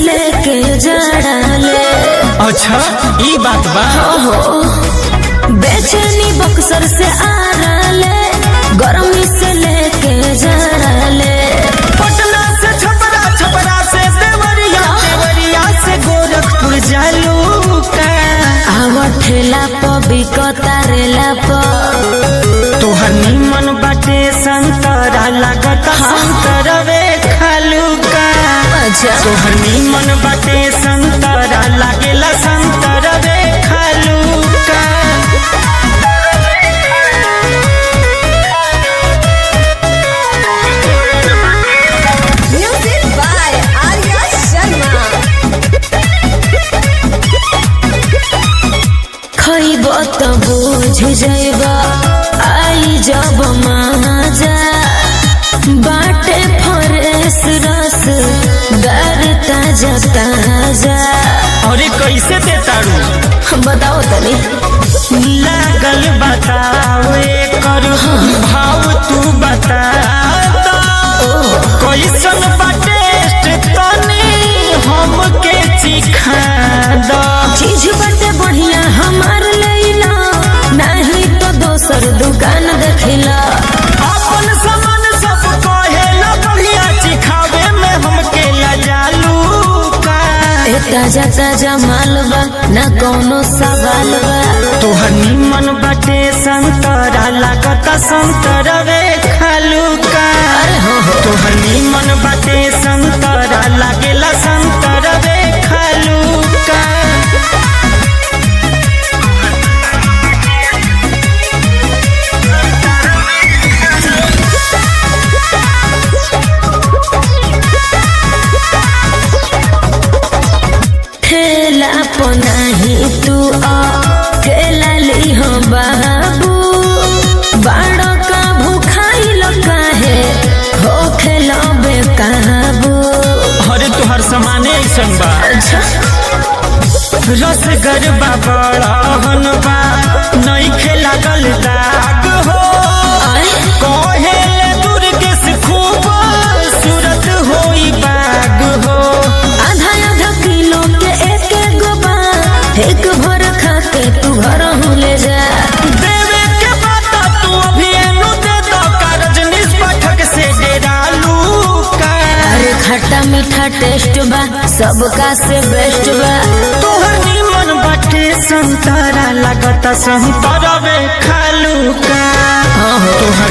लेके जड़ाले। अच्छा ई बात बा। हो बेचैनी बक्सर से आ रहा गर्मी से लेके जड़ाले। पटना से छपरा, छपरा से देवरिया, देवरिया से गोरखपुर जालू का। आवर ठेला प बिकता रेला प। तोहर निमन बाटे संतरा लागता संतरवे खालू का। अच्छा तोहर निमन बाटे संतरा लागेला संतरवे खालू का। Music by Arya Sharma. खइब त बुझ जइबा आई जब माजा। बाटे फरेस रस दर ताजा ताजा। अरे कैसे देतारू बताओ तनी। लागल बताओ कर भाव तू बता दो। कैसन बाटे तनी हमके चिखा दो। चीज बाटे बढ़िया हमार लैला, नहीं तो दोसर दुकान देखिला। अपन सामान सब कहेला बढ़िया, चिखावे में हमके लजालू का। ताजा ताजा माल बा ना कौनो सवाल बा। तोहर निमन बाटे संतरा लागता संतरवे खालू का। तोहर निमन बाटे संतरा लागेला संतरवे खालू का। ठेला पनाही तू ठेला ली हो बाबू। बाड़ो का भूखाइल काहे हो खेलो बेकाबू। अरे तोहर समाने ऐसन बा। अच्छा रसगर बा बड़हन बा नइखे लागल दाग हो। कहेले दुर्गे से खूब सूरत होई बाग हो। आधा आधा किलो के एक गो बा, एक भर खा के तू घर ले जा। देवे के बात तू अभी एनु दे दो का। रजनीश पाठक से डेरालू का। अरे खट्टा मीठा टेस्ट बा सबका से बेस्ट बा। तोहर निमन बाटे संतरा लागता संतरवे खालू का। तोहर